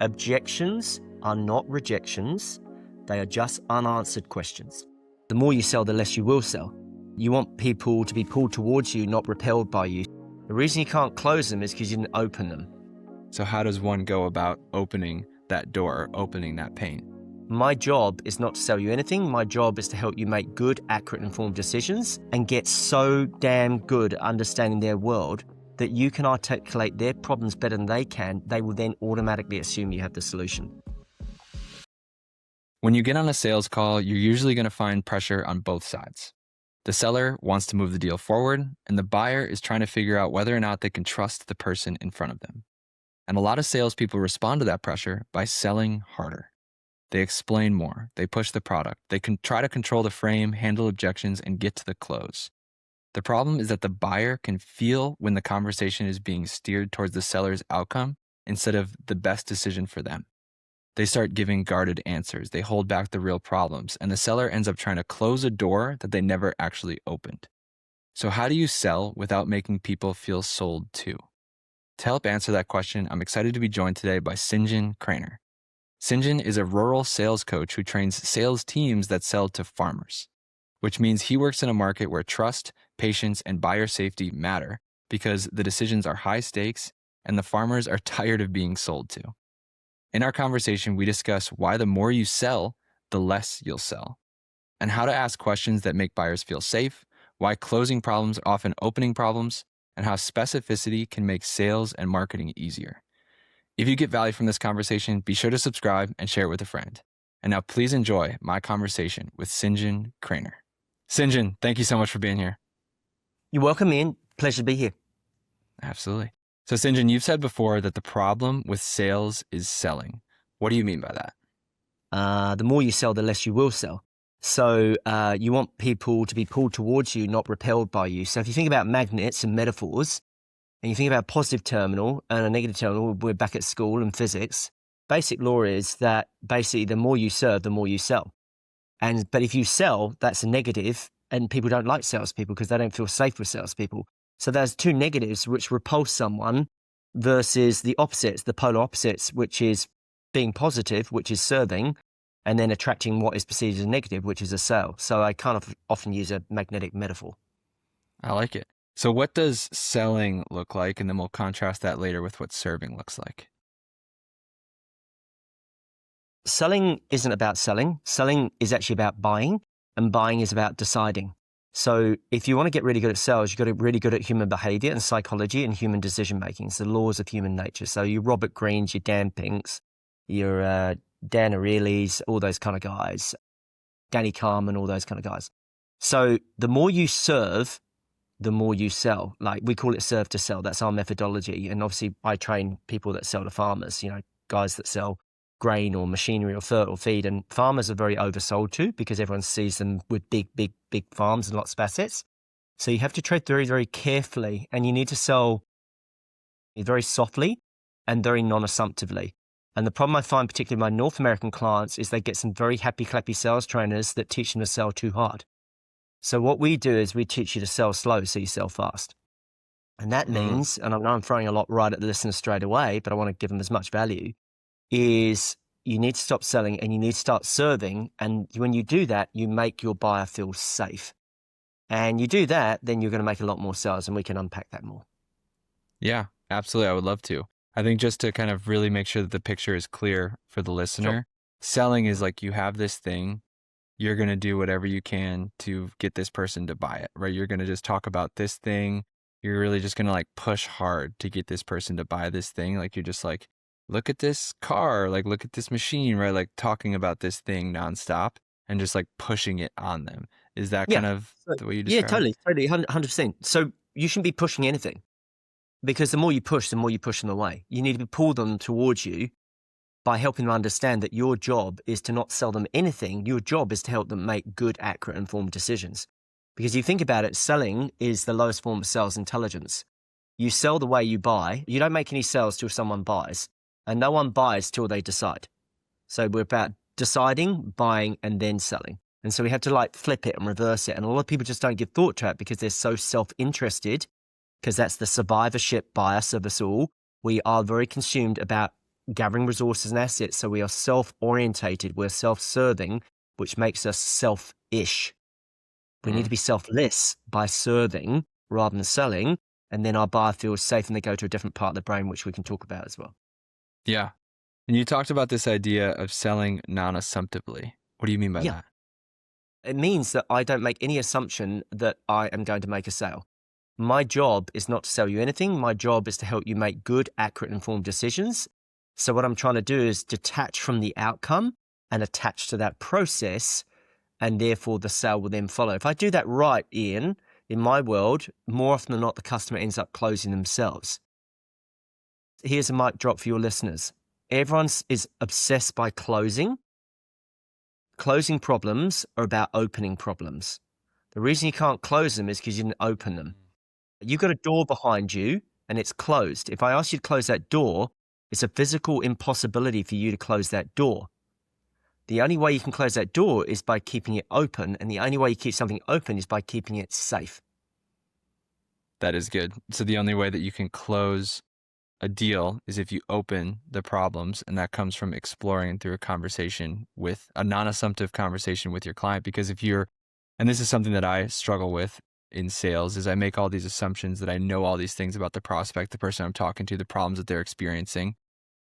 Objections are not rejections. They are just unanswered questions. The more you sell, the less you will sell. You want people to be pulled towards you, not repelled by you. The reason you can't close them is because you didn't open them. So how does one go about opening that door, opening that pain? My job is not to sell you anything. My job is to help you make good, accurate, informed decisions and get so damn good at understanding their world that you can articulate their problems better than they can. They will then automatically assume you have the solution. When you get on a sales call, you're usually going to find pressure on both sides. The seller wants to move the deal forward, and the buyer is trying to figure out whether or not they can trust the person in front of them. And a lot of salespeople respond to that pressure by selling harder. They explain more, they push the product, they can try to control the frame, handle objections, and get to the close. The problem is that the buyer can feel when the conversation is being steered towards the seller's outcome instead of the best decision for them. They start giving guarded answers, they hold back the real problems, and the seller ends up trying to close a door that they never actually opened. So how do you sell without making people feel sold to? To help answer that question, I'm excited to be joined today by Sinjin Craner. Sinjin is a rural sales coach who trains sales teams that sell to farmers, which means he works in a market where trust, patience, and buyer safety matter because the decisions are high stakes and the farmers are tired of being sold to. In our conversation, we discuss why the more you sell, the less you'll sell, and how to ask questions that make buyers feel safe, why closing problems are often opening problems, and how specificity can make sales and marketing easier. If you get value from this conversation, be sure to subscribe and share it with a friend. And now please enjoy my conversation with Sinjin Craner. Sinjin, thank you so much for being here. You're welcome, Ian. Pleasure to be here. Absolutely. So Sinjin, you've said before that the problem with sales is selling. What do you mean by that? The more you sell, the less you will sell. So you want people to be pulled towards you, not repelled by you. So if you think about magnets and metaphors, and you think about a positive terminal and a negative terminal, we're back at school in physics. Basic law is that basically the more you serve, the more you sell. But if you sell, that's a negative, and people don't like salespeople because they don't feel safe with salespeople. So there's two negatives which repulse someone versus the opposites, the polar opposites, which is being positive, which is serving, and then attracting what is perceived as negative, which is a sale. So I kind of often use a magnetic metaphor. I like it. So what does selling look like? And then we'll contrast that later with what serving looks like. Selling isn't about selling. Selling is actually about buying, and buying is about deciding. So if you want to get really good at sales, you've got to get really good at human behavior and psychology and human decision-making. It's the laws of human nature. So your Robert Greens, your Dan Pinks, your Dan Ariely's, all those kind of guys, Danny Carmen, all those kind of guys. So the more you serve, the more you sell. Like we call it serve to sell. That's our methodology. And obviously I train people that sell to farmers, guys that sell grain or machinery or fertile or feed. And farmers are very oversold to because everyone sees them with big farms and lots of assets. So you have to tread very, very carefully, and you need to sell very softly and very non-assumptively. And the problem I find, particularly my North American clients, is they get some very happy, clappy sales trainers that teach them to sell too hard. So what we do is we teach you to sell slow so you sell fast. And that means, and I know I'm throwing a lot right at the listeners straight away, but I want to give them as much value, is you need to stop selling and you need to start serving. And when you do that, you make your buyer feel safe. And you do that, then you're going to make a lot more sales, and we can unpack that more. Yeah, absolutely. I would love to. I think just to kind of really make sure that the picture is clear for the listener, Sure. Selling is like you have this thing, you're going to do whatever you can to get this person to buy it, right? You're going to just talk about this thing. You're really just going to like push hard to get this person to buy this thing. Like you're just like, look at this car, like look at this machine, right? Like talking about this thing nonstop and just like pushing it on them. Is that kind of the way you describe it? Yeah, totally, 100%. So you shouldn't be pushing anything, because the more you push them away. You need to pull them towards you by helping them understand that your job is to not sell them anything. Your job is to help them make good, accurate, informed decisions. Because you think about it, selling is the lowest form of sales intelligence. You sell the way you buy. You don't make any sales till someone buys, and no one buys till they decide. So we're about deciding, buying, and then selling. And so we have to like flip it and reverse it. And a lot of people just don't give thought to it because they're so self-interested, because that's the survivorship bias of us all. We are very consumed about gathering resources and assets. So we are self-orientated, we're self-serving, which makes us selfish. We need to be selfless by serving rather than selling. And then our buyer feels safe and they go to a different part of the brain, which we can talk about as well. Yeah. And you talked about this idea of selling non-assumptively. What do you mean by that? It means that I don't make any assumption that I am going to make a sale. My job is not to sell you anything. My job is to help you make good, accurate, informed decisions. So what I'm trying to do is detach from the outcome and attach to that process, and therefore the sale will then follow. If I do that right, Ian, in my world, more often than not, the customer ends up closing themselves. Here's a mic drop for your listeners. Everyone is obsessed by closing. Closing problems are about opening problems. The reason you can't close them is because you didn't open them. You've got a door behind you and it's closed. If I ask you to close that door, it's a physical impossibility for you to close that door. The only way you can close that door is by keeping it open, and the only way you keep something open is by keeping it safe. That is good. So the only way that you can close a deal is if you open the problems, and that comes from exploring through a conversation with a non-assumptive conversation with your client. Because if you're, and this is something that I struggle with in sales, is I make all these assumptions that I know all these things about the prospect, the person I'm talking to, the problems that they're experiencing,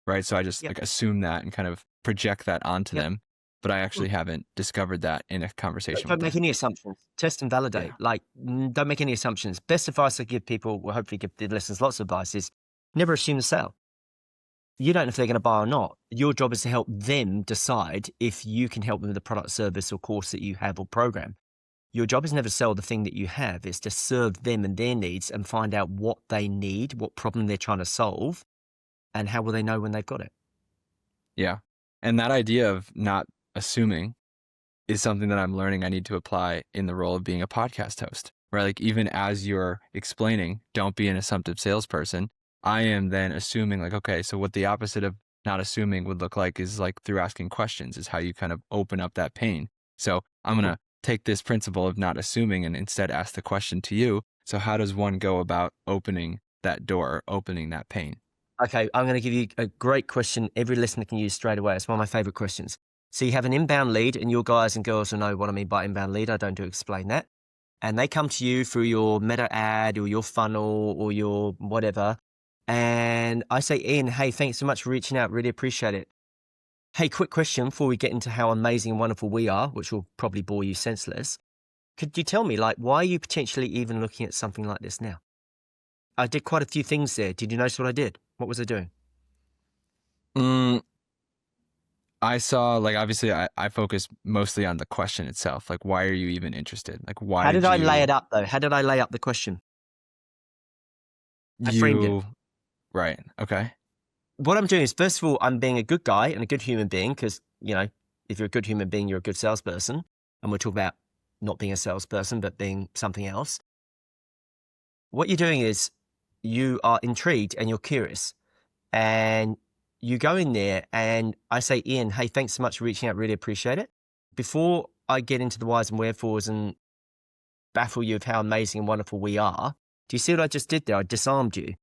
right? So I just like assume that and kind of project that onto them. But I actually haven't discovered that in a conversation. Don't make any assumptions. Test and validate. Don't make any assumptions. Best advice I give people, will hopefully give the listeners lots of advice, is never assume the sale. You don't know if they're going to buy or not. Your job is to help them decide if you can help them with the product, service, or course that you have or program. Your job is never to sell the thing that you have. It's to serve them and their needs and find out what they need, what problem they're trying to solve, and how will they know when they've got it. Yeah. And that idea of not assuming is something that I'm learning I need to apply in the role of being a podcast host, right? Like even as you're explaining, don't be an assumptive salesperson, I am then assuming like, okay, so what the opposite of not assuming would look like is like through asking questions is how you kind of open up that pain. So I'm going to take this principle of not assuming and instead ask the question to you. So how does one go about opening that door, opening that pain? Okay, I'm going to give you a great question every listener can use straight away. It's one of my favorite questions. So you have an inbound lead, and your guys and girls will know what I mean by inbound lead. I don't do explain that. And they come to you through your meta ad or your funnel or your whatever. And I say, Ian, hey, thanks so much for reaching out. Really appreciate it. Hey, quick question before we get into how amazing and wonderful we are, which will probably bore you senseless. Could you tell me, like, why are you potentially even looking at something like this now? I did quite a few things there. Did you notice what I did? What was I doing? I saw, like, obviously I focus mostly on the question itself. Like, why are you even interested? Like, why How did I lay it up, though? How did I lay up the question? I framed it. Right. Okay. What I'm doing is, first of all, I'm being a good guy and a good human being because, you know, if you're a good human being, you're a good salesperson. And we're talking about not being a salesperson, but being something else. What you're doing is you are intrigued and you're curious. And you go in there and I say, Ian, hey, thanks so much for reaching out. Really appreciate it. Before I get into the whys and wherefores and baffle you of how amazing and wonderful we are, do you see what I just did there? I disarmed you.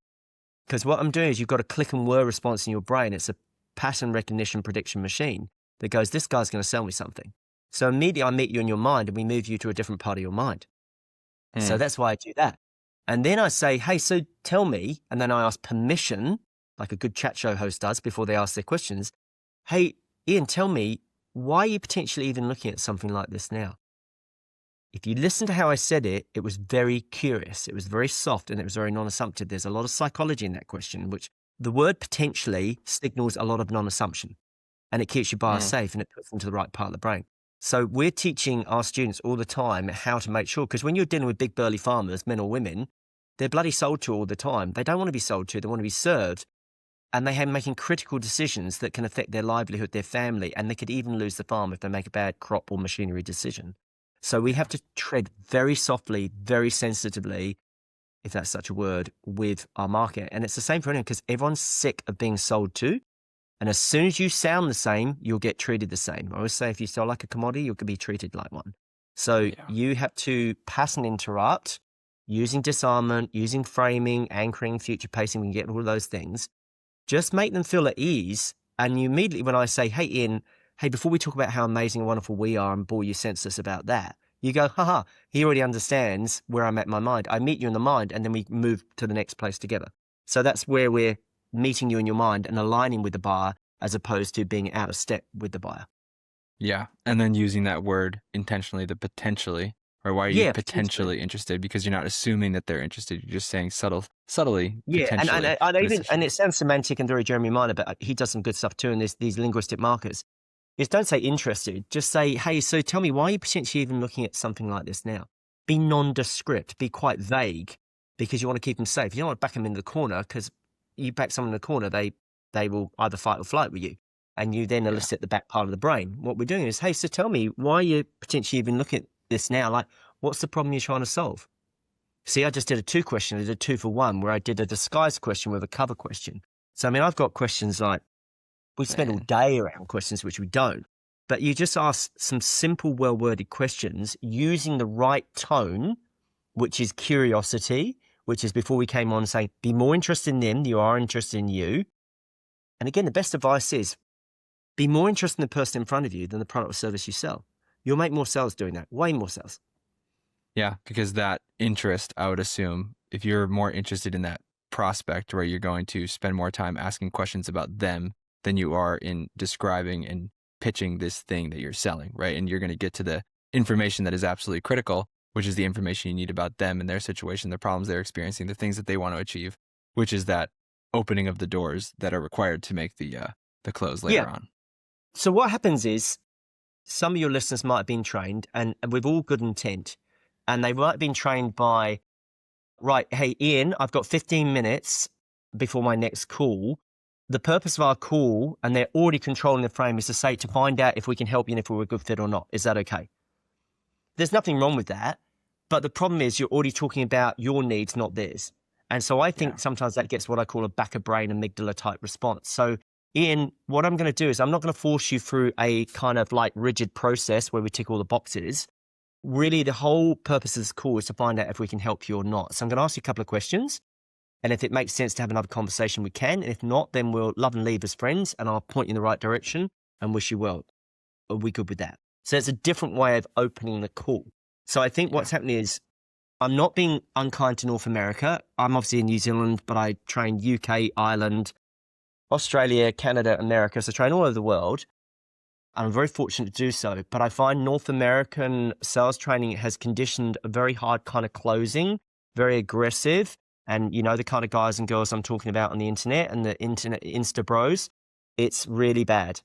Because what I'm doing is you've got a click and whir response in your brain. It's a pattern recognition prediction machine that goes, this guy's going to sell me something. So immediately I meet you in your mind and we move you to a different part of your mind. So that's why I do that. And then I say, hey, so tell me, and then I ask permission, like a good chat show host does before they ask their questions. Hey, Ian, tell me, why are you potentially even looking at something like this now? If you listen to how I said it, it was very curious. It was very soft and it was very non-assumptive. There's a lot of psychology in that question, which the word potentially signals a lot of non-assumption and it keeps your buyer safe and it puts them to the right part of the brain. So we're teaching our students all the time how to make sure, because when you're dealing with big burly farmers, men or women, they're bloody sold to all the time. They don't want to be sold to, they want to be served. And they have making critical decisions that can affect their livelihood, their family, and they could even lose the farm if they make a bad crop or machinery decision. So we have to tread very softly, very sensitively, if that's such a word, with our market. And it's the same for anyone because everyone's sick of being sold to. And as soon as you sound the same, you'll get treated the same. I always say if you sell like a commodity, you'll be treated like one. So you have to pass and interrupt using disarmament, using framing, anchoring, future pacing. We can get all of those things just make them feel at ease. And you immediately, when I say, hey, Ian, hey, before we talk about how amazing and wonderful we are and bore you senseless about that, you go, haha, he already understands where I'm at in my mind. I meet you in the mind, and then we move to the next place together. So that's where we're meeting you in your mind and aligning with the buyer as opposed to being out of step with the buyer. Yeah. And then using that word intentionally, the potentially, or why are you potentially interested? Because you're not assuming that they're interested. You're just saying subtly, potentially. And it sounds semantic and very Jeremy Minor, but he does some good stuff too. And there's these linguistic markers. Is don't say interested, just say, hey, so tell me, why are you potentially even looking at something like this now? Be nondescript, be quite vague, because you want to keep them safe. You don't want to back them into the corner, because you back someone in the corner, they will either fight or flight with you. And you then elicit the back part of the brain. What we're doing is, hey, so tell me, why are you potentially even looking at this now? Like, what's the problem you're trying to solve? See, I just did a 2 question. I did a 2 for 1, where I did a disguise question with a cover question. So, I mean, I've got questions like, we spend all day around questions, which we don't. But you just ask some simple, well-worded questions using the right tone, which is curiosity, which is before we came on saying, be more interested in them than you are interested in you. And again, the best advice is, be more interested in the person in front of you than the product or service you sell. You'll make more sales doing that, way more sales. Yeah, because that interest, I would assume, if you're more interested in that prospect, where you're going to spend more time asking questions about them than you are in describing and pitching this thing that you're selling, right? And you're going to get to the information that is absolutely critical, which is the information you need about them and their situation, the problems they're experiencing, the things that they want to achieve, which is that opening of the doors that are required to make the close later on. So what happens is, some of your listeners might have been trained, and with all good intent, and they might have been trained by, right, hey, Ian, I've got 15 minutes before my next call. The purpose of our call, and they're already controlling the frame, is to find out if we can help you and if we're a good fit or not. Is that okay? There's nothing wrong with that. But the problem is you're already talking about your needs, not theirs. And so I think sometimes that gets what I call a back of brain amygdala type response. So Ian, what I'm going to do is I'm not going to force you through a kind of like rigid process where we tick all the boxes. Really, the whole purpose of this call is to find out if we can help you or not. So I'm going to ask you a couple of questions. And if it makes sense to have another conversation, we can. And if not, then we'll love and leave as friends, and I'll point you in the right direction and wish you well. Are we good with that? So it's a different way of opening the call. So I think what's happening is, I'm not being unkind to North America. I'm obviously in New Zealand, but I train UK, Ireland, Australia, Canada, America. So I train all over the world. And I'm very fortunate to do so. But I find North American sales training has conditioned a very hard kind of closing, very aggressive. And you know the kind of guys and girls I'm talking about on the internet and the internet Insta bros, it's really bad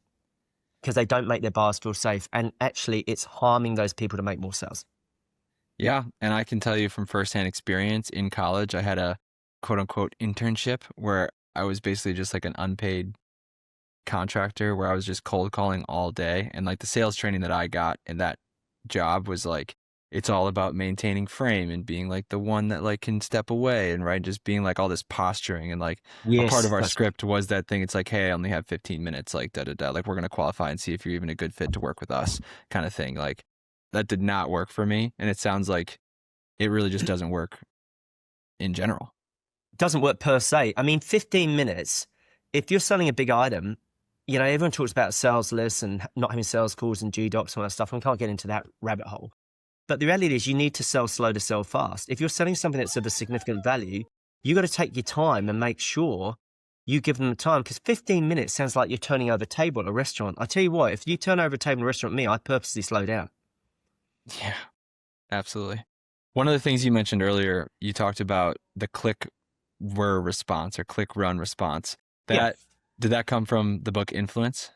because they don't make their buyers feel safe. And actually, it's harming those people to make more sales. Yeah. And I can tell you from firsthand experience, in college, I had a quote unquote internship where I was basically just like an unpaid contractor, where I was just cold calling all day. And like the sales training that I got in that job was like, it's all about maintaining frame and being like the one that like can step away and right, just being like all this posturing. And like a part of our script was that thing. It's like, hey, I only have 15 minutes, like like we're going to qualify and see if you're even a good fit to work with us, kind of thing. Like that did not work for me. And it sounds like it really just doesn't work in general. It doesn't work per se. I mean, 15 minutes, if you're selling a big item, you know, everyone talks about sales lists and not having sales calls and GDocs and all that stuff. And we can't get into that rabbit hole. But the reality is you need to sell slow to sell fast. If you're selling something that's of a significant value, you got to take your time and make sure you give them the time, because 15 minutes sounds like you're turning over a table at a restaurant. I tell you what, if you turn over a table at a restaurant with me, I purposely slow down. Yeah, absolutely. One of the things you mentioned earlier, you talked about the click were response or click run response. Did that come from the book Influence?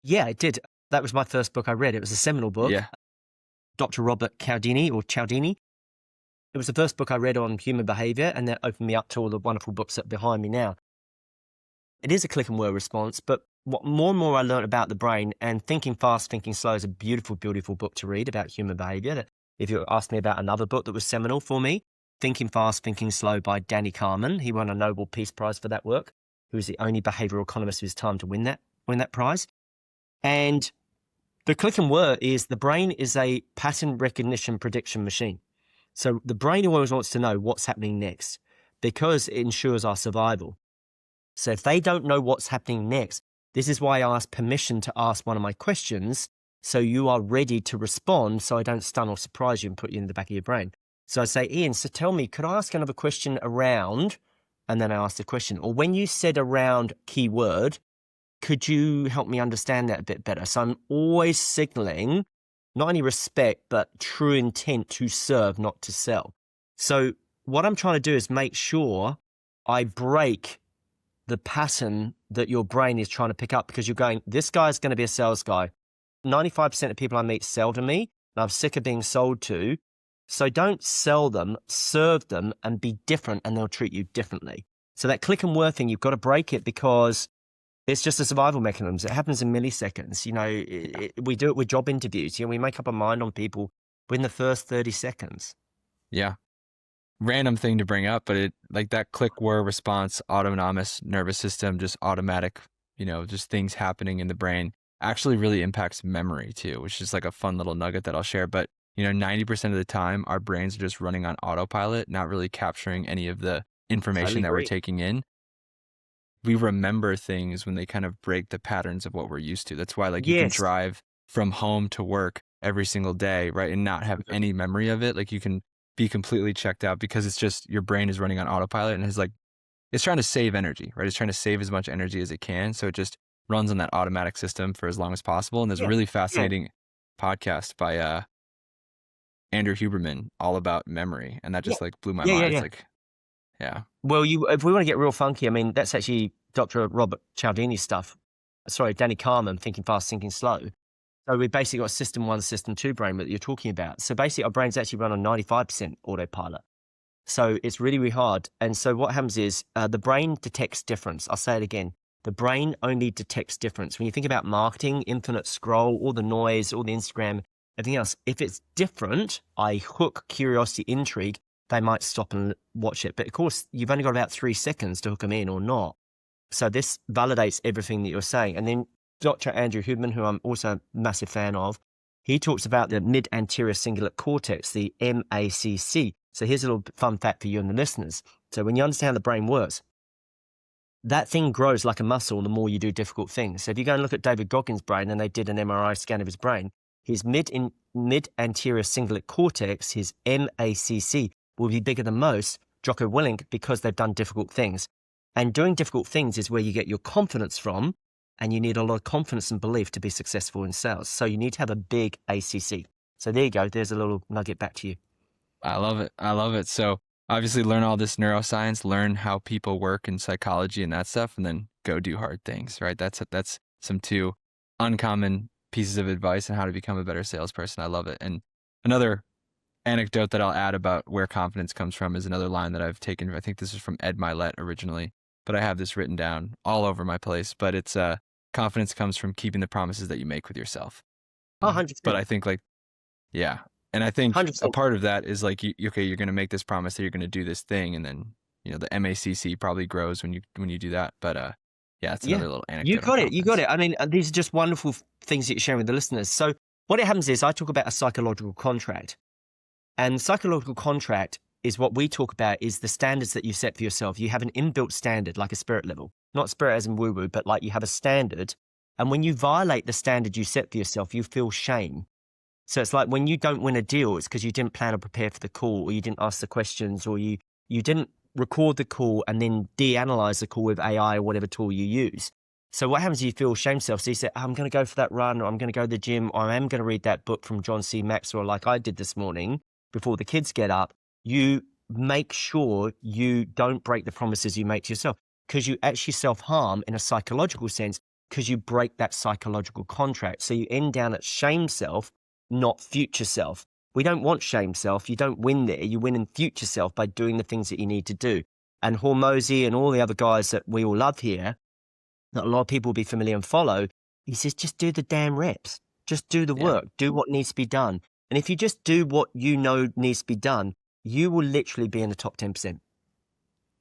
Yeah, it did. That was my first book I read. It was a seminal book. Yeah. Dr. Robert Cialdini. It was the first book I read on human behavior, and that opened me up to all the wonderful books that are behind me now. It is a click and word response, but what more and more I learned about the brain, and Thinking Fast, Thinking Slow is a beautiful, beautiful book to read about human behavior. If you asked me about another book that was seminal for me, Thinking Fast, Thinking Slow by Danny Kahneman. He won a Nobel Peace Prize for that work. He was the only behavioral economist of his time to win that prize. And the click and word is, the brain is a pattern recognition prediction machine. So the brain always wants to know what's happening next, because it ensures our survival. So if they don't know what's happening next, this is why I ask permission to ask one of my questions so you are ready to respond so I don't stun or surprise you and put you in the back of your brain. So I say, Ian, so tell me, could I ask another question around? And then I ask the question. Or when you said around keyword, could you help me understand that a bit better? So I'm always signaling not only respect, but true intent to serve, not to sell. So what I'm trying to do is make sure I break the pattern that your brain is trying to pick up, because you're going, this guy's going to be a sales guy. 95% of people I meet sell to me, and I'm sick of being sold to. So don't sell them, serve them, and be different, and they'll treat you differently. So that click and whir thing, you've got to break it, because it's just a survival mechanism. It happens in milliseconds. You know, we do it with job interviews. You know, we make up a mind on people within the first 30 seconds. Yeah. Random thing to bring up, but it like that click whir response, autonomous nervous system, just automatic, you know, just things happening in the brain actually really impacts memory too, which is like a fun little nugget that I'll share. But, you know, 90% of the time, our brains are just running on autopilot, not really capturing any of the information that we're taking in. We remember things when they kind of break the patterns of what we're used to. That's why, like, you can drive from home to work every single day, right, and not have any memory of it. Like, you can be completely checked out because it's just your brain is running on autopilot and it's trying to save energy, right? It's trying to save as much energy as it can. So it just runs on that automatic system for as long as possible. And there's a really fascinating podcast by Andrew Huberman all about memory. And that just like blew my mind. It's like, yeah. Well, if we want to get real funky, I mean, that's actually Dr. Robert Cialdini's stuff. Sorry, Danny Carmen, Thinking Fast, Thinking Slow. So we basically got system 1, system 2 brain that you're talking about. So basically our brains actually run on 95% autopilot. So it's really, really hard. And so what happens is the brain detects difference. I'll say it again. The brain only detects difference. When you think about marketing, infinite scroll, all the noise, all the Instagram, everything else, if it's different, I hook curiosity, intrigue, they might stop and watch it. But of course, you've only got about 3 seconds to hook them in or not. So this validates everything that you're saying. And then Dr. Andrew Huberman, who I'm also a massive fan of, he talks about the mid-anterior cingulate cortex, the MACC. So here's a little fun fact for you and the listeners. So when you understand how the brain works, that thing grows like a muscle the more you do difficult things. So if you go and look at David Goggins' brain, and they did an MRI scan of his brain, his mid-anterior cingulate cortex, his MACC, will be bigger than most, Jocko Willink, because they've done difficult things. And doing difficult things is where you get your confidence from, and you need a lot of confidence and belief to be successful in sales. So you need to have a big ACC. So there you go. There's a little nugget back to you. I love it. I love it. So obviously learn all this neuroscience, learn how people work in psychology and that stuff, and then go do hard things, right? That's some 2 uncommon pieces of advice on how to become a better salesperson. I love it. And another anecdote that I'll add about where confidence comes from is another line that I've taken. I think this is from Ed Milet originally, but I have this written down all over my place. But it's confidence comes from keeping the promises that you make with yourself. 100%. But I think yeah. And I think 100%. a part of that is like, you're going to make this promise that you're going to do this thing. And then, you know, the MACC probably grows when you do that. But yeah, it's another little anecdote. You got it. I mean, these are just wonderful things that you're sharing with the listeners. So what happens is I talk about a psychological contract. And psychological contract is what we talk about is the standards that you set for yourself. You have an inbuilt standard, like a spirit level, not spirit as in woo-woo, but like you have a standard. And when you violate the standard you set for yourself, you feel shame. So it's like when you don't win a deal, it's because you didn't plan or prepare for the call, or you didn't ask the questions, or you didn't record the call and then de-analyze the call with AI or whatever tool you use. So what happens is you feel shame self. So you say, I'm going to go for that run, or I'm going to go to the gym, or I am going to read that book from John C. Maxwell like I did this morning before the kids get up. You make sure you don't break the promises you make to yourself, because you actually self-harm in a psychological sense, because you break that psychological contract. So you end down at shame self, not future self. We don't want shame self. You don't win there. You win in future self by doing the things that you need to do. And Hormozy and all the other guys that we all love here, that a lot of people will be familiar and follow, he says, just do the damn reps. Just do the work. Do what needs to be done. And if you just do what you know needs to be done, you will literally be in the top 10%.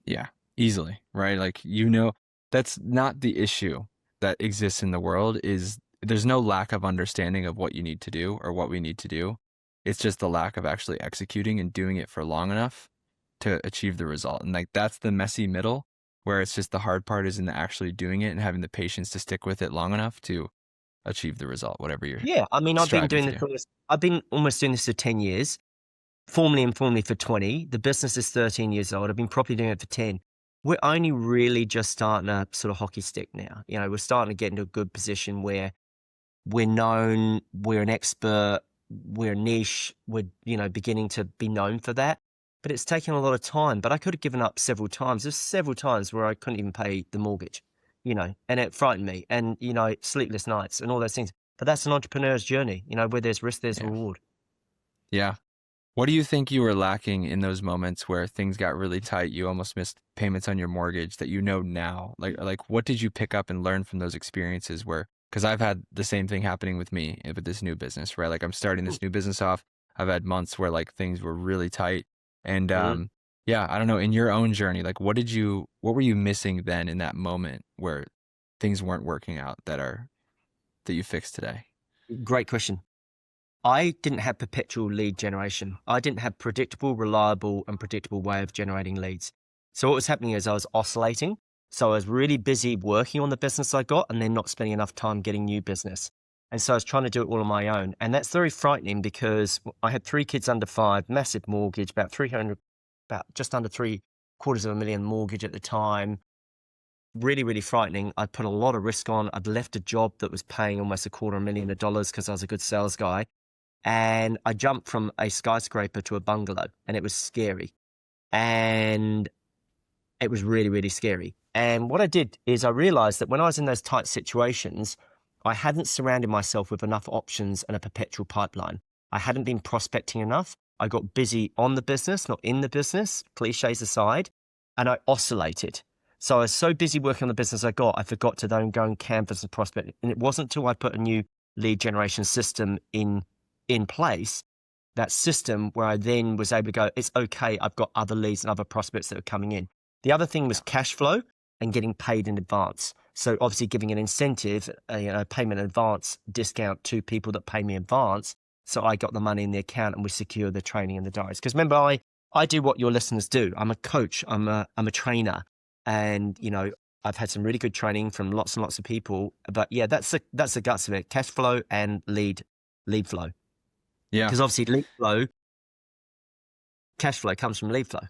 Yeah, easily, right? Like, you know, that's not the issue that exists in the world. Is there's no lack of understanding of what you need to do or what we need to do. It's just the lack of actually executing and doing it for long enough to achieve the result. And like, that's the messy middle where it's just the hard part is in the actually doing it and having the patience to stick with it long enough to achieve the result, whatever you're Yeah, I mean, I've been striving doing to this do. I've been almost doing this for 10 years, formally and informally for 20. The business is 13 years old. I've been properly doing it for 10. We're only really just starting to sort of hockey stick now. You know, we're starting to get into a good position where we're known, we're an expert, we're niche, we're, you know, beginning to be known for that. But it's taken a lot of time. But I could have given up several times. There's several times where I couldn't even pay the mortgage, you know, and it frightened me. And, you know, sleepless nights and all those things. But that's an entrepreneur's journey. You know, where there's risk, there's Yeah. reward. Yeah. What do you think you were lacking in those moments where things got really tight? You almost missed payments on your mortgage that you know now. Like what did you pick up and learn from those experiences where, because I've had the same thing happening with me with this new business, right? Like I'm starting this new business off. I've had months where like things were really tight. And Mm-hmm. yeah, I don't know, in your own journey, like what were you missing then in that moment where things weren't working out that you fixed today? Great question. I didn't have perpetual lead generation. I didn't have predictable, reliable, and predictable way of generating leads. So what was happening is I was oscillating. So I was really busy working on the business I got and then not spending enough time getting new business. And so I was trying to do it all on my own. And that's very frightening because I had 3 kids under 5, massive mortgage, about just under 750,000 mortgage at the time. Really, really frightening. I'd put a lot of risk on. I'd left a job that was paying almost $250,000 because I was a good sales guy. And I jumped from a skyscraper to a bungalow, and it was scary. And it was really, really scary. And what I did is I realized that when I was in those tight situations, I hadn't surrounded myself with enough options and a perpetual pipeline. I hadn't been prospecting enough. I got busy on the business, not in the business, cliches aside, and I oscillated. So I was so busy working on the business I got, I forgot to then go and canvas and prospect. And it wasn't until I put a new lead generation system in place, that system where I then was able to go, it's okay, I've got other leads and other prospects that are coming in. The other thing was cash flow and getting paid in advance. So obviously giving an incentive, a payment advance discount to people that pay me advance. So I got the money in the account and we secure the training and the diaries. Because remember, I do what your listeners do. I'm a coach, I'm a trainer. And, you know, I've had some really good training from lots and lots of people. But yeah, that's the guts of it. Cash flow and lead flow. Yeah. Because obviously cash flow comes from lead flow.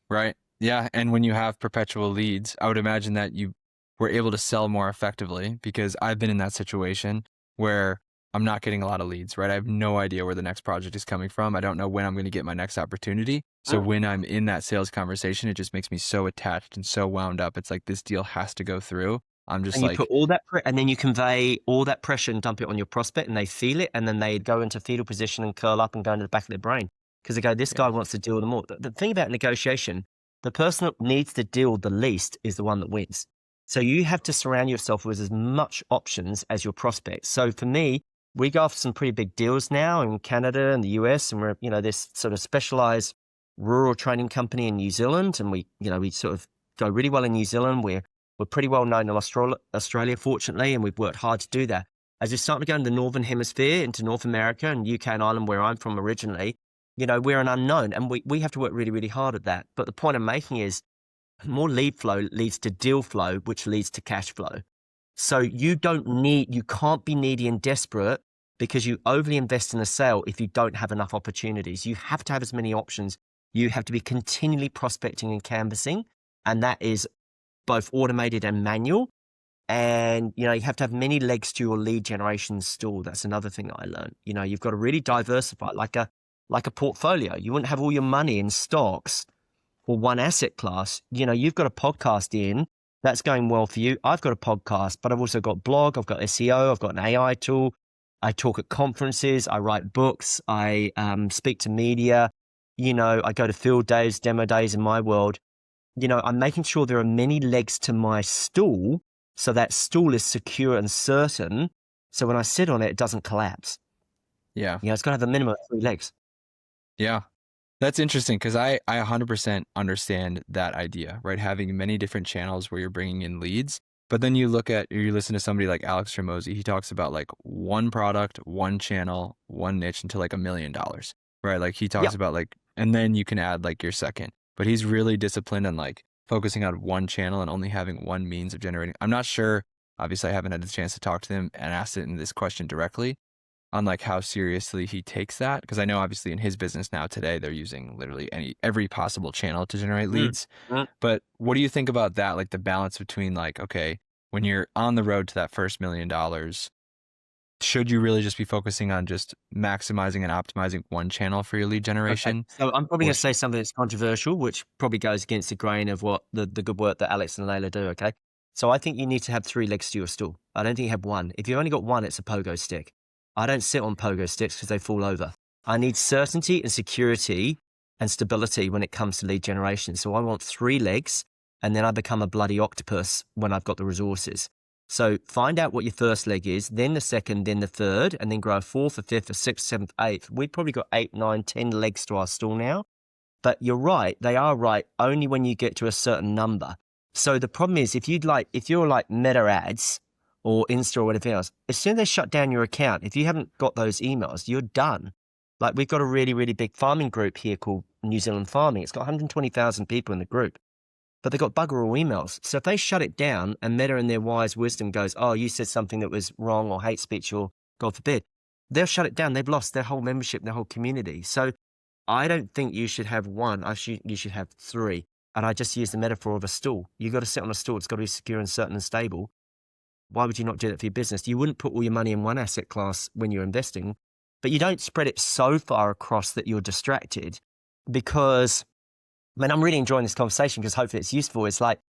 Right. Yeah. And when you have perpetual leads, I would imagine that you were able to sell more effectively, because I've been in that situation where I'm not getting a lot of leads, right? I have no idea where the next project is coming from. I don't know when I'm going to get my next opportunity. So when I'm in that sales conversation, it just makes me so attached and so wound up. It's like, this deal has to go through. I'm just And you like, put all that, and then you convey all that pressure and dump it on your prospect, and they feel it, and then they go into fetal position and curl up and go into the back of their brain because they go, this guy yeah, wants to deal with them all. The thing about negotiation, the person that needs to deal the least is the one that wins. So you have to surround yourself with as much options as your prospects. So for me, we go after some pretty big deals now in Canada and the US, and we're, you know, this sort of specialized rural training company in New Zealand, and we sort of go really well in New Zealand. We're pretty well known in Australia, fortunately, and we've worked hard to do that. As we start to go into the Northern Hemisphere, into North America and UK and Ireland, where I'm from originally, you know, we're an unknown, and we have to work really, really hard at that. But the point I'm making is more lead flow leads to deal flow, which leads to cash flow. So you can't be needy and desperate because you overly invest in a sale if you don't have enough opportunities. You have to have as many options. You have to be continually prospecting and canvassing, and that is both automated and manual. And, you know, you have to have many legs to your lead generation stool. That's another thing that I learned. You know, you've got to really diversify like a portfolio. You wouldn't have all your money in stocks or one asset class. You know, you've got a podcast in that's going well for you. I've got a podcast, but I've also got blog, I've got SEO, I've got an AI tool. I talk at conferences, I write books, I speak to media. You know, I go to field days, demo days in my world. You know, I'm making sure there are many legs to my stool so that stool is secure and certain. So when I sit on it, it doesn't collapse. yeah, You know, it's got to have a minimum of 3 legs. yeah. That's interesting, because I 100% understand that idea, right? Having many different channels where you're bringing in leads. But then you listen to somebody like Alex Hormozy, he talks about like one product, one channel, one niche into like $1 million, right? Like he talks Yeah. about like, and then you can add like your second. But he's really disciplined on like focusing on one channel and only having one means of generating. I'm not sure. Obviously, I haven't had the chance to talk to him and ask it in this question directly on like how seriously he takes that. Because I know obviously in his business now today, they're using literally every possible channel to generate Mm. leads. But what do you think about that? Like the balance between like, okay, when you're on the road to that first $1 million, should you really just be focusing on just maximizing and optimizing one channel for your lead Okay. generation? So I'm probably Or going to say something that's controversial, which probably goes against the grain of what the good work that Alex and Layla do. Okay. So I think you need to have 3 legs to your stool. I don't think you have one. If you've only got one, it's a pogo stick. I don't sit on pogo sticks because they fall over. I need certainty and security and stability when it comes to lead generation. So I want 3 legs, and then I become a bloody octopus when I've got the resources. So find out what your first leg is, then the second, then the third, and then grow a 4th, a 5th, a 6th, 7th, 8th. We've probably got 8, 9, 10 legs to our stool now. But you're right. They are right only when you get to a certain number. So the problem is if you're like Meta ads or Insta or whatever else, as soon as they shut down your account, if you haven't got those emails, you're done. Like we've got a really, really big farming group here called New Zealand Farming. It's got 120,000 people in the group, but they've got bugger all emails. So if they shut it down and Meta in their wise wisdom goes, oh, you said something that was wrong or hate speech or God forbid, they'll shut it down. They've lost their whole membership, their whole community. So I don't think you should have one. You should have 3. And I just use the metaphor of a stool. You've got to sit on a stool. It's got to be secure and certain and stable. Why would you not do that for your business? You wouldn't put all your money in one asset class when you're investing, but you don't spread it so far across that you're distracted. Because, I mean, I'm really enjoying this conversation because hopefully it's useful. It's like,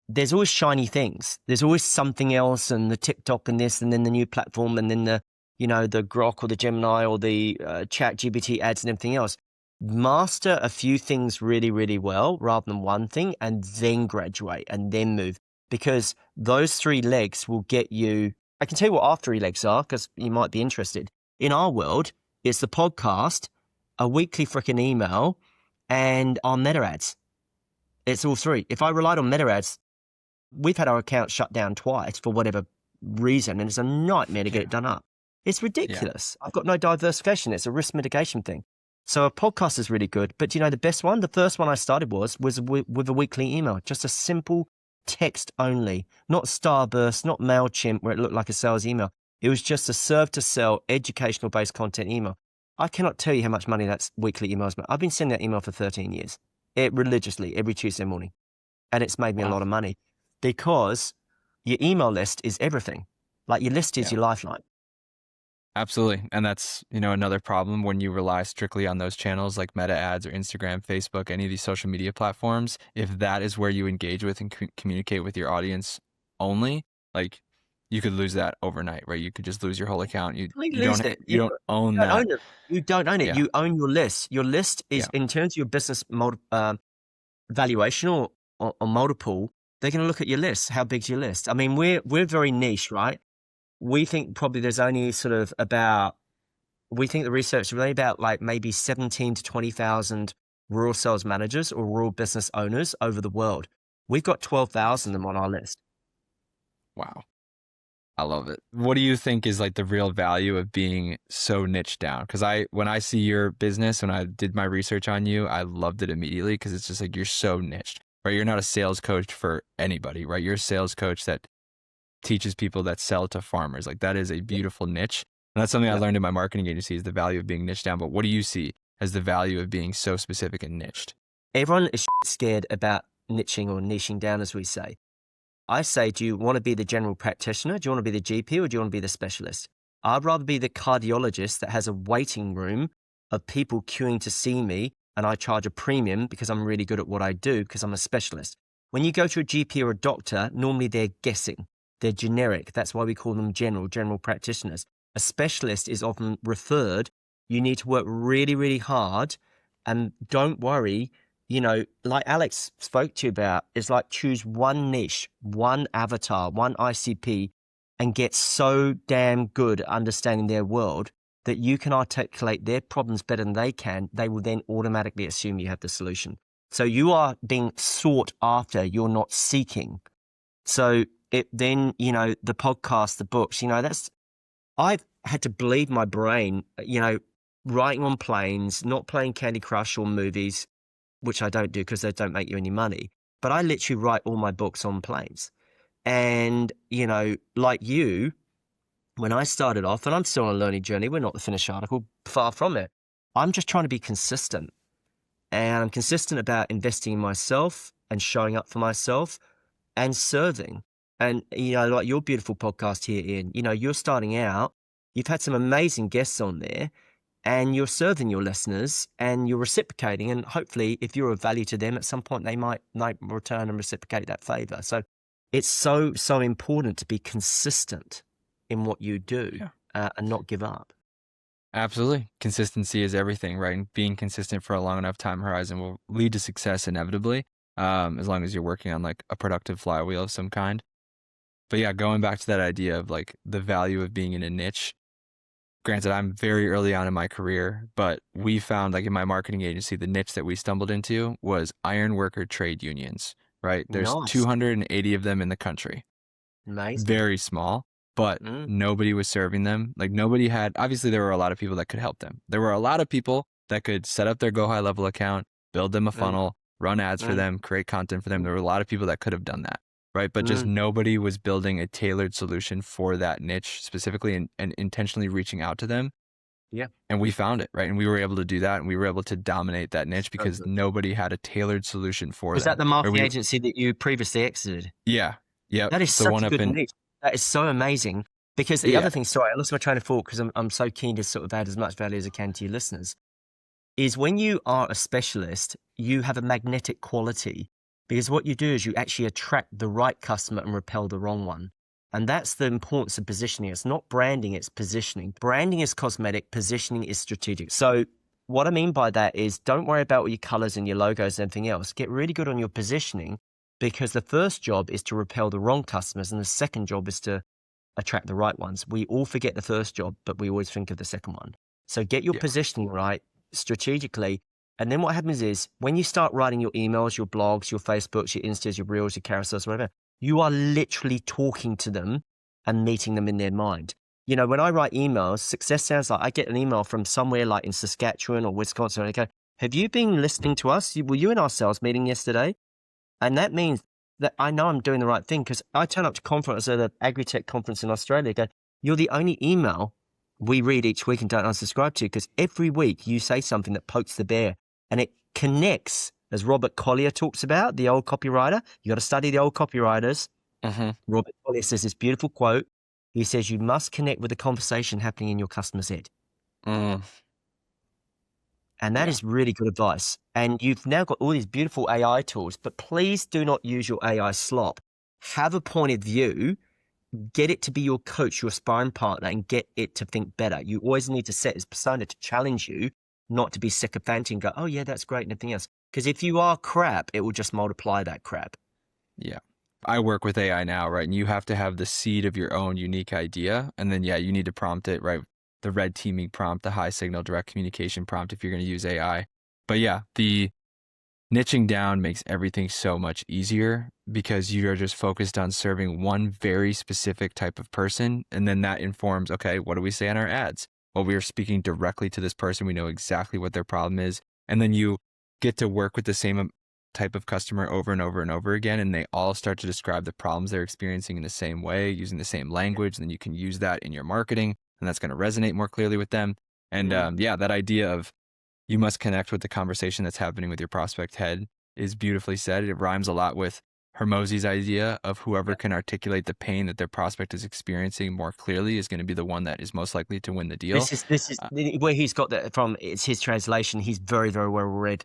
there's always shiny things. There's always something else, and the TikTok and this, and then the new platform, and then the Grok or the Gemini or the Chat GPT ads and everything else. Master a few things really, really well rather than one thing, and then graduate and then move, because those 3 legs will get you. I can tell you what our 3 legs are because you might be interested. In our world, it's the podcast, a weekly freaking email, and our meta ads. It's all 3. If I relied on meta ads, we've had our account shut down twice for whatever reason, and it's a nightmare to get it done up. It's ridiculous. I've got no diversification. It's a risk mitigation thing. So a podcast is really good. But the best one? The first one I started was with a weekly email, just a simple text only, not Starburst, not MailChimp, where it looked like a sales email. It was just a serve to sell educational based content email. I cannot tell you how much money that's weekly emails. I've been sending that email for 13 years, religiously every Tuesday morning. And it's made me a lot of money because your email list is everything. Like your list is your lifeline. Absolutely. And that's, another problem when you rely strictly on those channels like Meta ads or Instagram, Facebook, any of these social media platforms. If that is where you engage with and communicate with your audience only, like you could lose that overnight, right? You could just lose your whole account. You don't own that. You don't own it. Yeah. You own your list. Your list is in terms of your business valuation or multiple. They're going to look at your list. How big's your list? I mean, we're very niche, right? We think probably there's only sort of we think the research is really about like maybe 17 to 20,000 rural sales managers or rural business owners over the world. We've got 12,000 of them on our list. Wow. I love it. What do you think is like the real value of being so niche down? Because when I see your business, when I did my research on you, I loved it immediately because it's just like you're so niched, right? You're not a sales coach for anybody, right? You're a sales coach that teaches people that sell to farmers. Like that is a beautiful niche. And that's something I learned in my marketing agency is the value of being niche down. But what do you see as the value of being so specific and niched? Everyone is scared about niching or niching down, as we say. I say, do you want to be the general practitioner? Do you want to be the GP or do you want to be the specialist? I'd rather be the cardiologist that has a waiting room of people queuing to see me, and I charge a premium because I'm really good at what I do because I'm a specialist. When you go to a GP or a doctor, normally they're guessing. They're generic. That's why we call them general practitioners. A specialist is often referred. You need to work really, really hard, and don't worry. Like Alex spoke to you about, is like choose one niche, one avatar, one ICP, and get so damn good at understanding their world that you can articulate their problems better than they can. They will then automatically assume you have the solution. So you are being sought after. You're not seeking. So the podcast, the books, I've had to bleed my brain, writing on planes, not playing Candy Crush or movies, which I don't do because they don't make you any money, but I literally write all my books on planes. And, you know, like you, when I started off, and I'm still on a learning journey, we're not the finished article, far from it. I'm just trying to be consistent. And I'm consistent about investing in myself and showing up for myself and serving. And, you know, like your beautiful podcast here, Ian, you know, you're starting out, you've had some amazing guests on there, and you're serving your listeners and you're reciprocating. And hopefully, if you're of value to them, at some point they might return and reciprocate that favor. So it's so important to be consistent in what you do and not give up. Absolutely. Consistency is everything, right? And being consistent for a long enough time horizon will lead to success inevitably, as long as you're working on like a productive flywheel of some kind. But yeah, going back to that idea of like the value of being in a niche. Granted, I'm very early on in my career, but we found like in my marketing agency, the niche that we stumbled into was iron worker trade unions, right? There's Nice. 280 of them in the country. Amazing. Very small, but nobody was serving them. Like nobody had, obviously there were a lot of people that could help them. There were a lot of people that could set up their Go High Level account, build them a funnel, run ads for them, create content for them. There were a lot of people that could have done that, right? But just nobody was building a tailored solution for that niche specifically and intentionally reaching out to them. Yeah. And we found it, right? And we were able to do that, and we were able to dominate that niche because nobody had a tailored solution for them. Was that the marketing agency that you previously exited? Yeah. Yeah. That is such a good niche. That is so amazing. Because the other thing, sorry, I lost my train of thought because I'm so keen to sort of add as much value as I can to your listeners, is when you are a specialist, you have a magnetic quality because what you do is you actually attract the right customer and repel the wrong one. And that's the importance of positioning. It's not branding, it's positioning. Branding is cosmetic, positioning is strategic. So what I mean by that is don't worry about all your colors and your logos and everything else. Get really good on your positioning because the first job is to repel the wrong customers and the second job is to attract the right ones. We all forget the first job, but we always think of the second one. So get your positioning right strategically. And then what happens is when you start writing your emails, your blogs, your Facebooks, your Instas, your Reels, your carousels, whatever, you are literally talking to them and meeting them in their mind. You know, when I write emails, success sounds like I get an email from somewhere like in Saskatchewan or Wisconsin. And I go, have you been listening to us? Were you in our sales meeting yesterday? And that means that I know I'm doing the right thing because I turn up to conference at the Agritech conference in Australia. Go, you're the only email we read each week and don't unsubscribe to because every week you say something that pokes the bear and it connects, as Robert Collier talks about, the old copywriter. You got to study the old copywriters. Robert Collier says this beautiful quote. He says, you must connect with the conversation happening in your customer's head. And that is really good advice. And you've now got all these beautiful AI tools, but please do not use your AI slop. Have a point of view, get it to be your coach, your sparring partner, and get it to think better. You always need to set its persona to challenge you, not to be sycophantic and go, oh yeah, that's great and everything else. Because if you are crap, it will just multiply that crap. Yeah. I work with AI now, right? And you have to have the seed of your own unique idea. And then, you need to prompt it, right? The red teaming prompt, the high signal direct communication prompt if you're going to use AI. But the niching down makes everything so much easier because you are just focused on serving one very specific type of person. And then that informs, okay, what do we say in our ads? Well, we are speaking directly to this person. We know exactly what their problem is. And then you get to work with the same type of customer over and over and over again. And they all start to describe the problems they're experiencing in the same way, using the same language. And then you can use that in your marketing. And that's going to resonate more clearly with them. And that idea of you must connect with the conversation that's happening with your prospect head is beautifully said. It rhymes a lot with Hormozi's idea of whoever can articulate the pain that their prospect is experiencing more clearly is going to be the one that is most likely to win the deal. This is where he's got that from. It's his translation. He's very, very well read.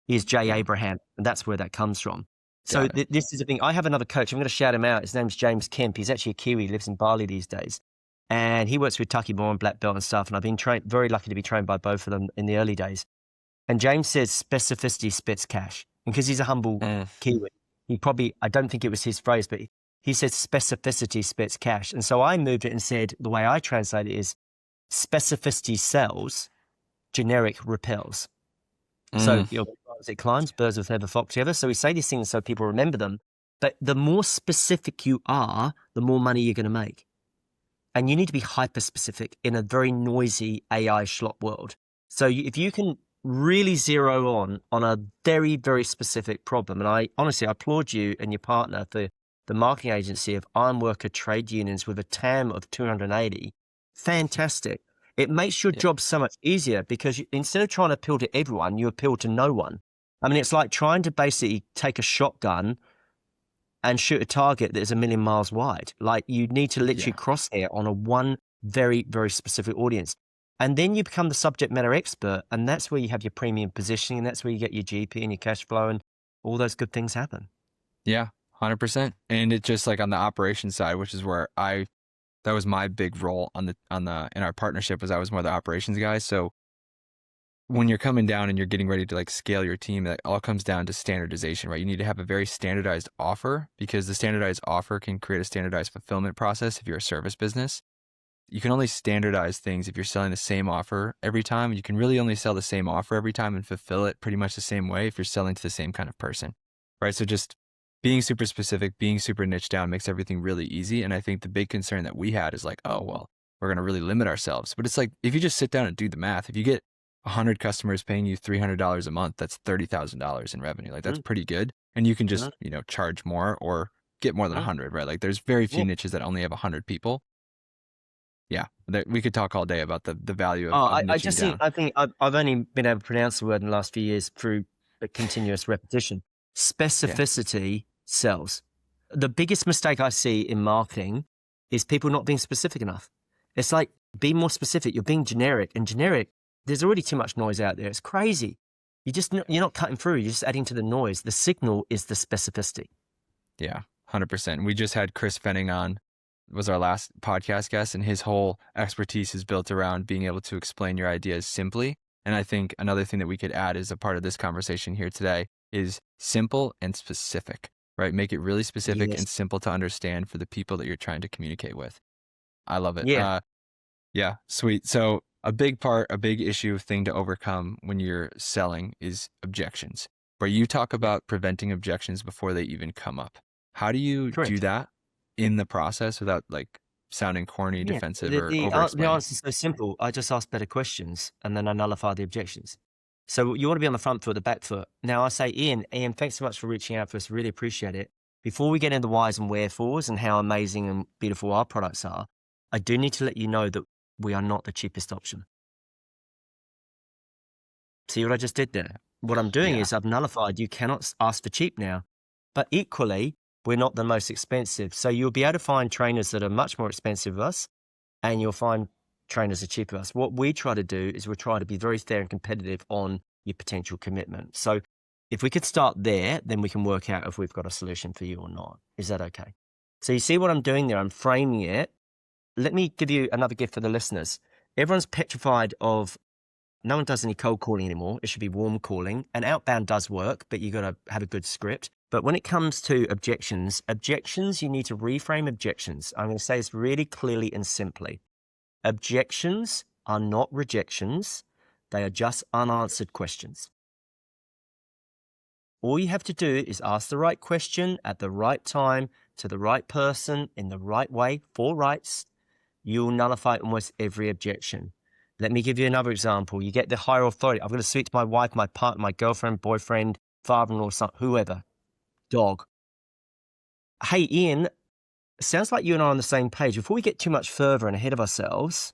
He's Jay Abraham, and that's where that comes from. So this is the thing. I have another coach. I'm going to shout him out. His name's James Kemp. He's actually a Kiwi. He lives in Bali these days. And he works with Tucky Moore and Black Belt and stuff. And I've been very lucky to be trained by both of them in the early days. And James says specificity spits cash. And because he's a humble Kiwi, I don't think it was his phrase, but he said specificity spits cash. And so I moved it and said, the way I translate it is specificity sells, generic repels. So, it climbs, birds with feather flock together. So we say these things so people remember them. But the more specific you are, the more money you're going to make. And you need to be hyper-specific in a very noisy AI schlop world. So if you can really zero on a very, very specific problem. And I honestly applaud you and your partner for the marketing agency of ironworker trade unions with a TAM of 280. Fantastic. It makes your job so much easier because instead of trying to appeal to everyone, you appeal to no one. I mean, it's like trying to basically take a shotgun and shoot a target that is 1,000,000 miles wide. Like, you need to literally crosshair on a one very, very specific audience. And then you become the subject matter expert, and that's where you have your premium positioning, and that's where you get your GP and your cash flow, and all those good things happen. Yeah, 100%. And it just like on the operations side, which is where that was my big role in our partnership, was I was more the operations guy. So when you're coming down and you're getting ready to like scale your team, that all comes down to standardization, right? You need to have a very standardized offer, because the standardized offer can create a standardized fulfillment process. If you're a service business, you can only standardize things if you're selling the same offer every time. You can really only sell the same offer every time and fulfill it pretty much the same way if you're selling to the same kind of person, right? So just being super specific, being super niche down makes everything really easy. And I think the big concern that we had is like, oh, well, we're going to really limit ourselves. But it's like, if you just sit down and do the math, if you get 100 customers paying you $300 a month, that's $30,000 in revenue. Like, that's pretty good. And you can just, charge more or get more than 100, right? Like, there's very few niches that only have 100 people. Yeah, we could talk all day about the value of niching down. I think I've only been able to pronounce the word in the last few years through a continuous repetition. Specificity sells. The biggest mistake I see in marketing is people not being specific enough. It's like, be more specific. You're being generic, and generic, there's already too much noise out there. It's crazy. You're not cutting through. You're just adding to the noise. The signal is the specificity. Yeah, 100%. We just had Chris Fenning on, was our last podcast guest, and his whole expertise is built around being able to explain your ideas simply. And I think another thing that we could add as a part of this conversation here today is simple and specific, right? Make it really specific and simple to understand for the people that you're trying to communicate with. I love it. Yeah, sweet. So a big thing to overcome when you're selling is objections, where you talk about preventing objections before they even come up. How do you do that in the process without like sounding corny, defensive, or over-explaining? The answer is so simple. I just ask better questions, and then I nullify the objections. So you want to be on the front foot, the back foot. Now I say, Ian, thanks so much for reaching out to us. Really appreciate it. Before we get into whys and wherefores and how amazing and beautiful our products are, I do need to let you know that we are not the cheapest option. See what I just did there? What I'm doing is I've nullified, you cannot ask for cheap now. But equally, we're not the most expensive. So you'll be able to find trainers that are much more expensive than us, and you'll find trainers that are cheaper than us. What we try to do is we try to be very fair and competitive on your potential commitment. So if we could start there, then we can work out if we've got a solution for you or not. Is that okay? So you see what I'm doing there? I'm framing it. Let me give you another gift for the listeners. Everyone's petrified of, no one does any cold calling anymore. It should be warm calling. And outbound does work, but you got to have a good script. But when it comes to objections, you need to reframe objections. I'm going to say this really clearly and simply. Objections are not rejections. They are just unanswered questions. All you have to do is ask the right question at the right time to the right person in the right way, 4 rights. You'll nullify almost every objection. Let me give you another example. You get the higher authority. I'm going to speak to my wife, my partner, my girlfriend, boyfriend, father-in-law, son, whoever, dog. Hey, Ian, sounds like you and I are on the same page. Before we get too much further and ahead of ourselves,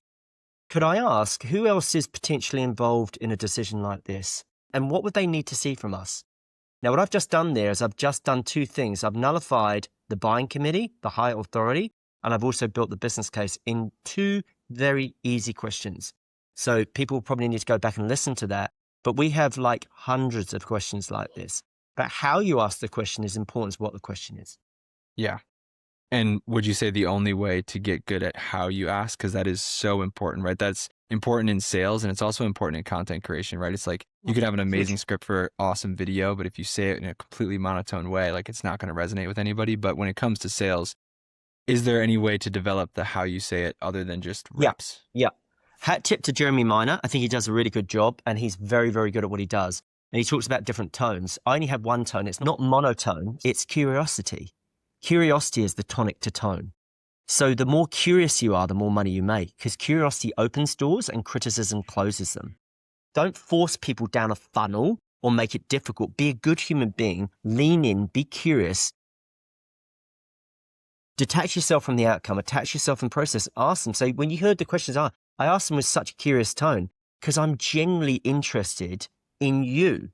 could I ask who else is potentially involved in a decision like this? And what would they need to see from us? Now, what I've just done there is I've just done 2 things. I've nullified the buying committee, the higher authority, and I've also built the business case in 2 very easy questions. So people probably need to go back and listen to that. But we have like hundreds of questions like this. But how you ask the question is important to what the question is. Yeah. And would you say the only way to get good at how you ask, because that is so important, right? That's important in sales, and it's also important in content creation, right? It's like you could have an amazing script for awesome video, but if you say it in a completely monotone way, like it's not going to resonate with anybody. But when it comes to sales, is there any way to develop the how you say it other than just reps? Yeah. Hat tip to Jeremy Miner. I think he does a really good job, and he's very, very good at what he does. And he talks about different tones. I only have one tone. It's not monotone. It's curiosity. Curiosity is the tonic to tone. So the more curious you are, the more money you make, because curiosity opens doors and criticism closes them. Don't force people down a funnel or make it difficult. Be a good human being. Lean in, be curious. Detach yourself from the outcome, attach yourself in process, ask them. So when you heard the questions, I asked them with such a curious tone because I'm genuinely interested in you.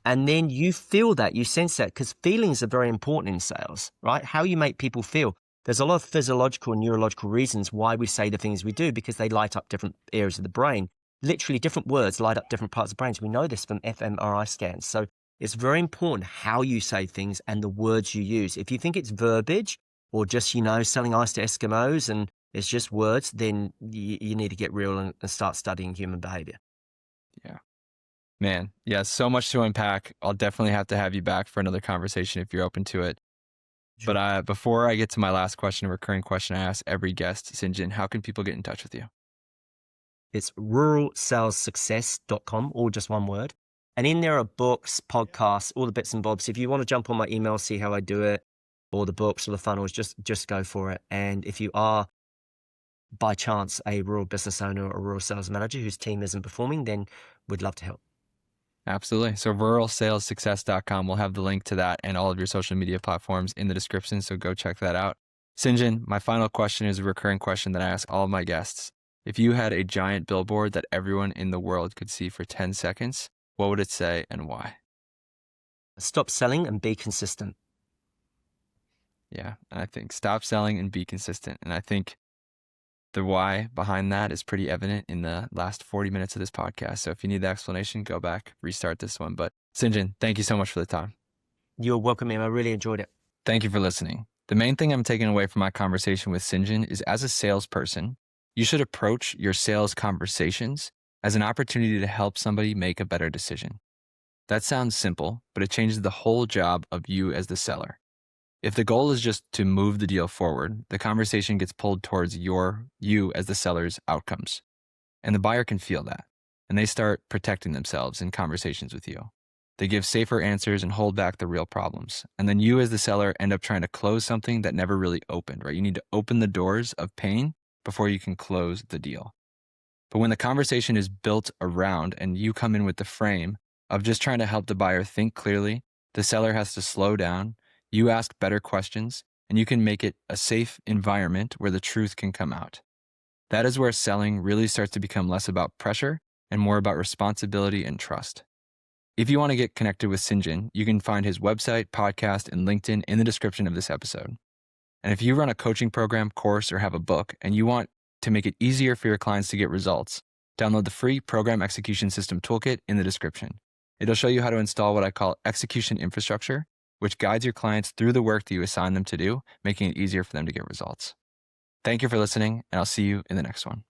And then you feel that, you sense that, because feelings are very important in sales, right? How you make people feel. There's a lot of physiological and neurological reasons why we say the things we do, because they light up different areas of the brain. Literally different words light up different parts of the brain. We know this from fMRI scans. So it's very important how you say things and the words you use. If you think it's verbiage or just, selling ice to Eskimos and it's just words, then you need to get real and start studying human behavior. Yeah. Man, yeah, so much to unpack. I'll definitely have to have you back for another conversation if you're open to it. Sure. But before I get to my last question, a recurring question I ask every guest, Sinjin, how can people get in touch with you? It's ruralsalessuccess.com, all just one word. And in there are books, podcasts, all the bits and bobs. If you want to jump on my email, see how I do it, or the books or the funnels, just go for it. And if you are, by chance, a rural business owner or a rural sales manager whose team isn't performing, then we'd love to help. Absolutely. So ruralsalessuccess.com. We'll have the link to that and all of your social media platforms in the description. So go check that out. Sinjin, my final question is a recurring question that I ask all of my guests. If you had a giant billboard that everyone in the world could see for 10 seconds, what would it say and why? Stop selling and be consistent. Yeah. And I think stop selling and be consistent. And I think the why behind that is pretty evident in the last 40 minutes of this podcast. So if you need the explanation, go back, restart this one. But Sinjin, thank you so much for the time. You're welcome, Em. I really enjoyed it. Thank you for listening. The main thing I'm taking away from my conversation with Sinjin is, as a salesperson, you should approach your sales conversations as an opportunity to help somebody make a better decision. That sounds simple, but it changes the whole job of you as the seller. If the goal is just to move the deal forward, the conversation gets pulled towards you as the seller's outcomes. And the buyer can feel that, and they start protecting themselves in conversations with you. They give safer answers and hold back the real problems. And then you as the seller end up trying to close something that never really opened, right? You need to open the doors of pain before you can close the deal. But when the conversation is built around and you come in with the frame of just trying to help the buyer think clearly, the seller has to slow down. You ask better questions, and you can make it a safe environment where the truth can come out. That is where selling really starts to become less about pressure and more about responsibility and trust. If you want to get connected with Sinjin, you can find his website, podcast, and LinkedIn in the description of this episode. And if you run a coaching program, course, or have a book, and you want to make it easier for your clients to get results, download the free Program Execution System Toolkit in the description. It'll show you how to install what I call execution infrastructure, which guides your clients through the work that you assign them to do, making it easier for them to get results. Thank you for listening, and I'll see you in the next one.